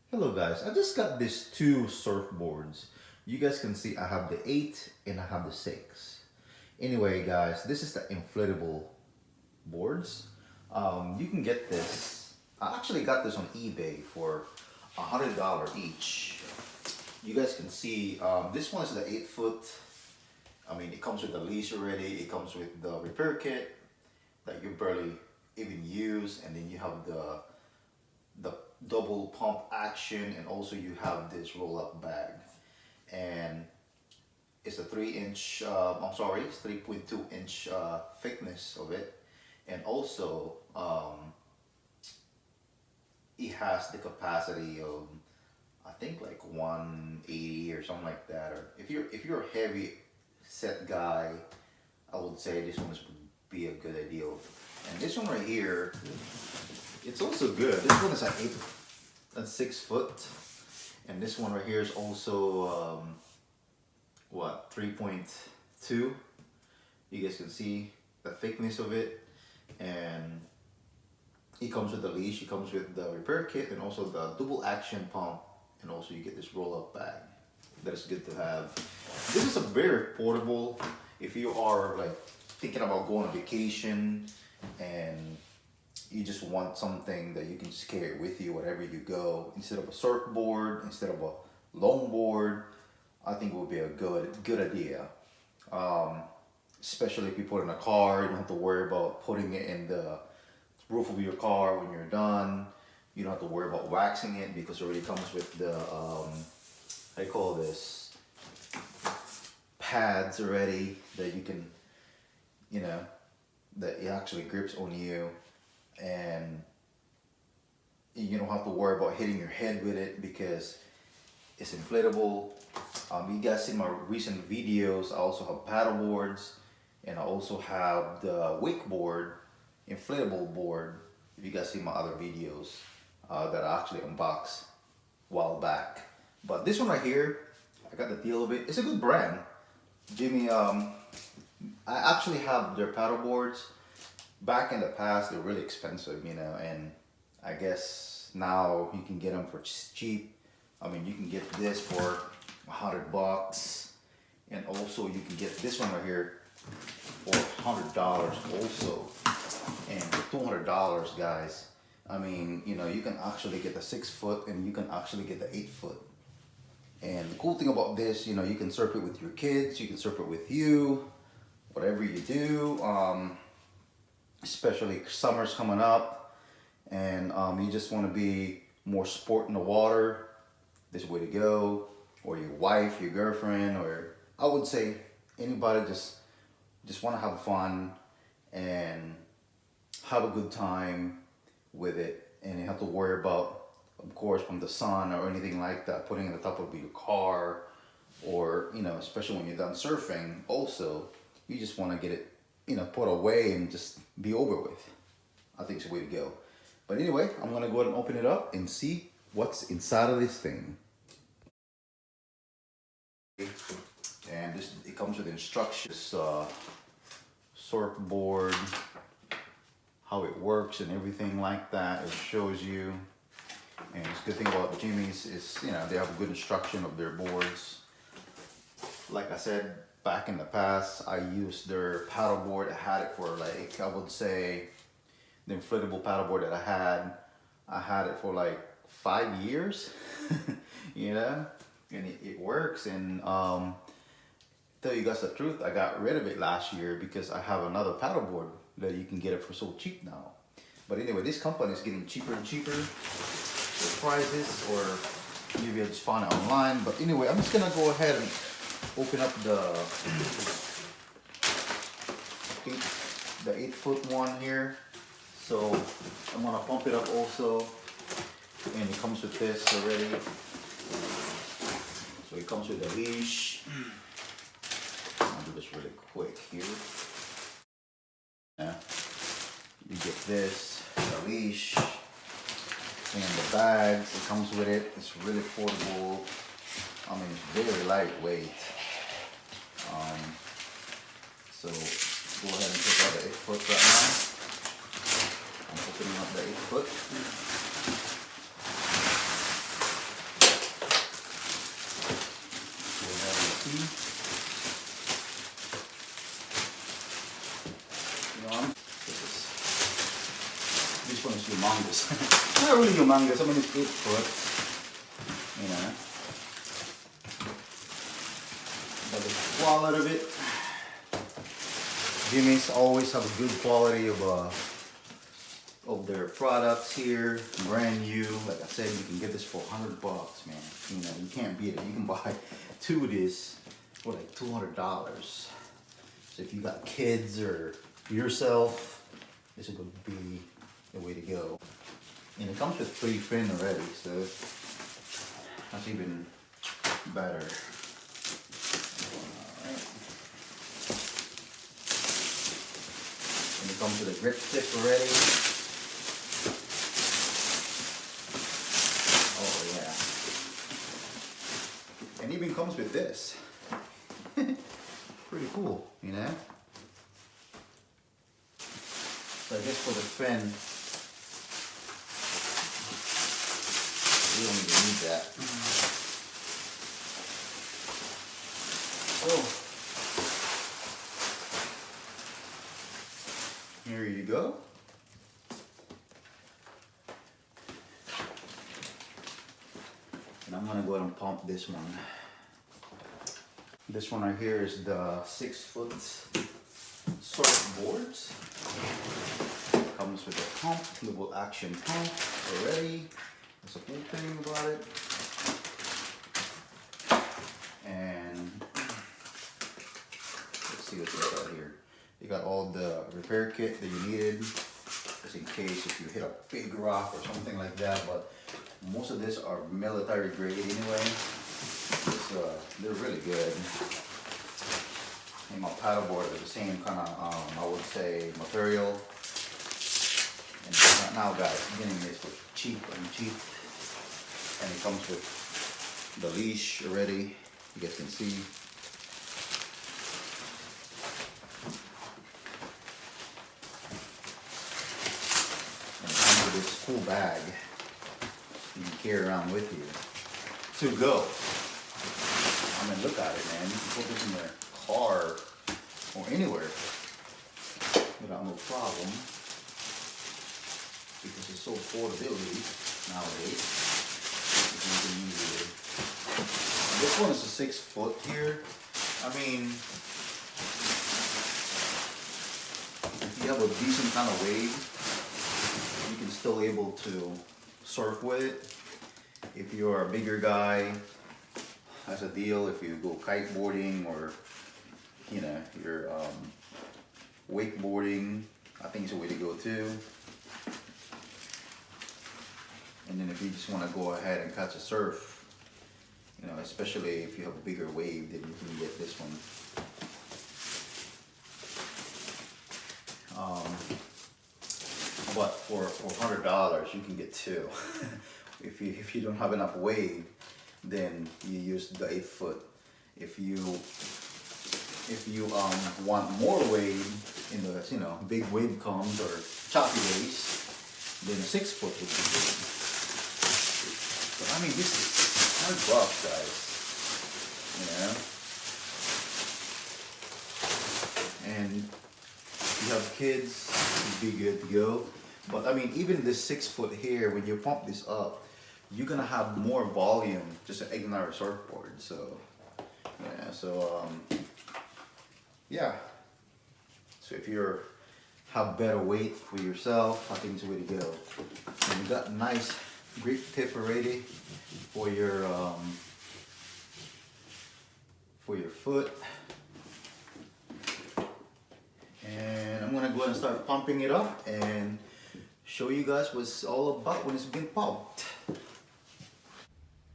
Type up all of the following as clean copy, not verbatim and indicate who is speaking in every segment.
Speaker 1: Hello guys, I just got these two surfboards. You guys can see I have the 8 and I have the 6. Anyway guys, this is the inflatable boards. You can get this. I actually got this on eBay for $100 each. You guys can see this one is the 8 foot. I mean, it comes with the leash already. It comes with the repair kit that you barely even use, and then you have the double pump action, and also you have this roll up bag, and it's a 3 inch I'm sorry, it's 3.2 inch thickness of it, and also it has the capacity of I think like 180 or something like that. Or if you're a heavy set guy, I would say this one would be a good idea. And this one right here, it's also good. This one is like 6 foot, and this one right here is also what, 3.2. You guys can see the thickness of it, and it comes with the leash. It comes with the repair kit, and also the double action pump, and also you get this roll up bag. That is good to have. This is a very portable. If you are like thinking about going on vacation and you just want something that you can just carry with you wherever you go, instead of a surfboard, instead of a longboard, I think it would be a good idea. Especially if you put it in a car, you don't have to worry about putting it in the roof of your car when you're done. You don't have to worry about waxing it because it already comes with the how do you call this, pads already that you can, you know, that it actually grips on you, and you don't have to worry about hitting your head with it because it's inflatable. You guys see my recent videos. I also have paddle boards, and I also have the wakeboard, inflatable board. If you guys see my other videos that I actually unboxed a while back. But this one right here, I got the deal of it. It's a good brand. Jimmy, I actually have their paddle boards. Back in the past, they're really expensive, you know, and I guess now you can get them for cheap. I mean, you can get this for $100, and also you can get this one right here for $100 also. And for $200, guys, I mean, you know, you can actually get the 6 foot, and you can actually get the 8 foot. And the cool thing about this, you know, you can surf it with your kids, you can surf it with you, whatever you do. Especially summer's coming up, and you just want to be more sport in the water. This way to go. Or your wife, your girlfriend, or I would say anybody just want to have fun and have a good time with it, and you have to worry about, of course, from the sun or anything like that, putting it on the top of your car, or, you know, especially when you're done surfing. Also, you just want to get it, you know, put away and just be over with. I think it's the way to go. But anyway, I'm gonna go ahead and open it up and see what's inside of this thing. And this, it comes with instructions, surfboard, how it works and everything like that. It shows you. And the good thing about Jimmy's is, you know, they have a good instruction of their boards. Like I said, back in the past, I used their paddleboard. I had it for like, I would say, the inflatable paddleboard that I had it for like 5 years, you know, and it works. And tell you guys the truth, I got rid of it last year because I have another paddleboard that you can get it for so cheap now. But anyway, this company is getting cheaper and cheaper, the prices, or maybe I just found it online. But anyway, I'm just gonna go ahead and open up the 8 foot one here. So I'm gonna pump it up also, and it comes with this already. So it comes with a leash. I'll do this really quick here. Yeah. You get this, the leash, and the bags. It comes with it. It's really portable. I mean, it's very lightweight. So go ahead and check out the 8 foot right now. I'm opening up the 8 foot. see. You know, this one is humongous. Not really humongous. I mean, it's 8 foot. You know, but the quality of it, Jimmy's always have a good quality of their products here, brand new. Like I said, you can get this for $100, man. You know, you can't beat it. You can buy 2 of this for like $200. So if you got kids or yourself, this would be the way to go. And it comes with pre-fin already, so that's even better. Alright. And it comes with a grip tip already. Oh yeah. And even comes with this. Pretty cool, you know? So I guess for the fin, we don't even need that. So, here you go. And I'm gonna go ahead and pump this one. This one right here is the 6-foot surfboards. Comes with a pump, double action pump already. That's a cool thing about it. And let's see what they got here. You got all the repair kit that you needed, just in case if you hit a big rock or something like that. But most of this are military grade anyway. They're really good. And my paddleboard is the same kind of, I would say, material. And right now, guys, getting this for cheap and cheap. And it comes with the leash already. You guys can see. And it comes with this cool bag you can carry around with you to go. I mean, look at it, man. You can put this in your car or anywhere without no problem, because it's so affordability nowadays. This one is a 6-foot here. I mean, if you have a decent kind of wave, you can still able to surf with it. If you're a bigger guy, that's a deal. If you go kiteboarding or, you know, you're wakeboarding, I think it's a way to go too. And then if you just want to go ahead and catch a surf, you know, especially if you have a bigger wave, then you can get this one. But for $100, you can get 2. If you don't have enough wave, then you use the 8-foot. If you want more wave in the, you know, big wave comes or choppy waves, then a 6-foot would be good. But I mean, this is $100, guys. You know, and if you have kids, it'd be good to go. But I mean, even this 6-foot here, when you pump this up, you're gonna have more volume just to ignore a surfboard. So yeah, yeah. So if you're have better weight for yourself, I think it's the way to go. And you got nice grip tip already for your foot. And I'm gonna go ahead and start pumping it up and show you guys what it's all about when it's been pumped.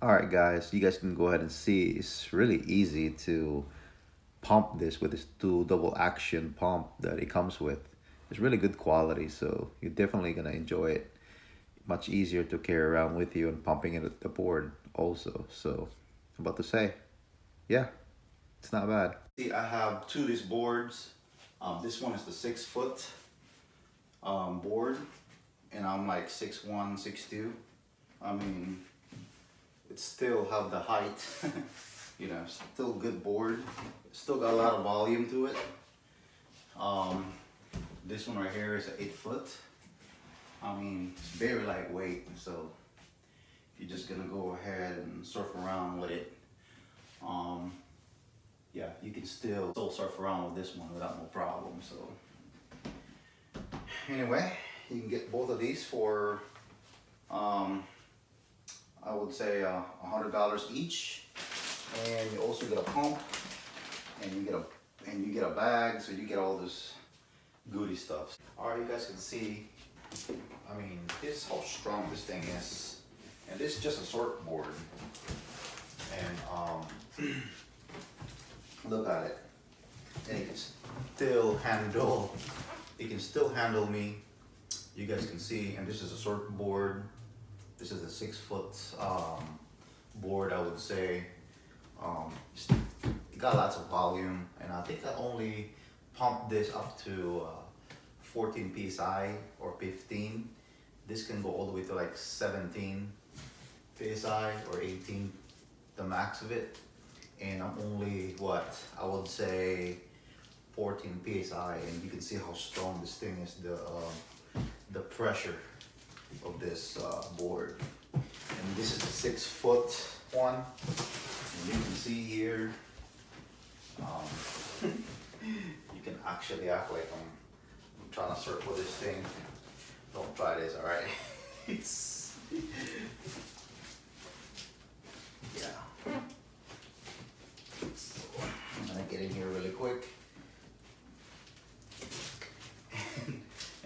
Speaker 1: Alright guys, you guys can go ahead and see it's really easy to pump this with this double action pump that it comes with. It's really good quality, so you're definitely gonna enjoy it. Much easier to carry around with you and pumping it at the board also. So I'm about to say, yeah, it's not bad. See, I have 2 of these boards. This one is the 6-foot board, and I'm like 6'1", 6'2". I mean, it still have the height you know, still good board. Still got a lot of volume to it. This one right here is an 8 foot. I mean, it's very lightweight, so if you're just gonna go ahead and surf around with it, yeah, you can still surf around with this one without no problem. So anyway, you can get both of these for I would say $100 each, and you also get a pump, and you get a bag, so you get all this goody stuff. All right, you guys can see, I mean, this is how strong this thing is, and this is just a surfboard, and look at it, and it can still handle. It can still handle me. You guys can see, and this is a surfboard. This is a 6 foot board, I would say. It got lots of volume, and I think I only pumped this up to 14 psi or 15. This can go all the way to like 17 psi or 18, the max of it. And I'm only, what, I would say 14 psi, and you can see how strong this thing is, the pressure of this board. And this is a 6 foot one, and you can see here, you can actually act like I'm trying to surf with this thing. Don't try this, all right? It's, yeah. So, I'm gonna get in here really quick.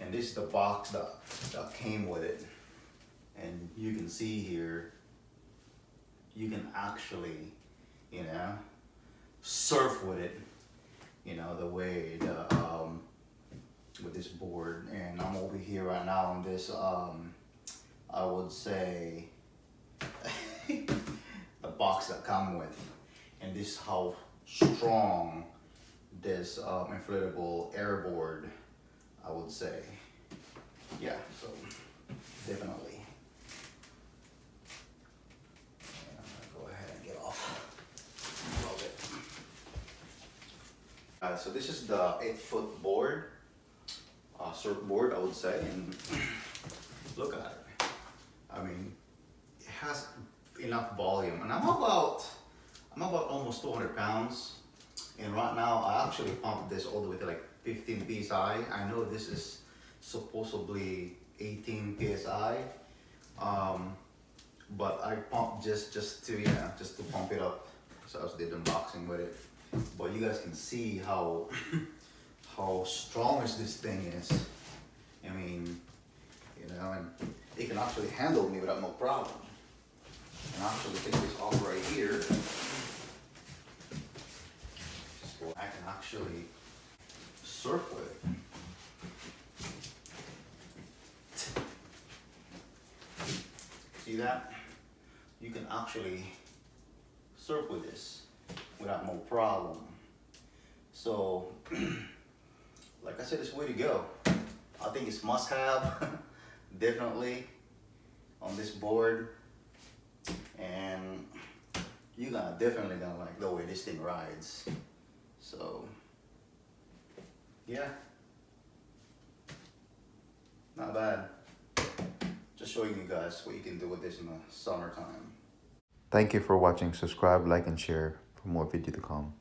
Speaker 1: And this is the box that came with it. And you can see here, you can actually, you know, surf with it, you know, the way with this board. And I'm over here right now on this, I would say, the box that come with. And this is how strong this inflatable air board, I would say. Yeah, so definitely. And I'm gonna go ahead and get off a little bit. So this is the 8 foot board, surfboard, I would say, and look at it. I mean, it has enough volume, and I'm about almost 200 pounds. And right now, I actually pumped this all the way to like 15 psi. I know this is supposedly 18 psi, but I pumped just to, yeah, just to pump it up. So I just did unboxing with it. But you guys can see how how strong this thing is. I mean, you know, and it can actually handle me without no problem. And actually take this off right here. So I can actually surf with it. See that? You can actually surf with this without no problem. So, like I said, it's way to go. I think it's must have, definitely, on this board. And you're definitely gonna like the way this thing rides. So, yeah, not bad. Just showing you guys what you can do with this in the summertime. Thank you for watching. Subscribe, like, and share for more video to come.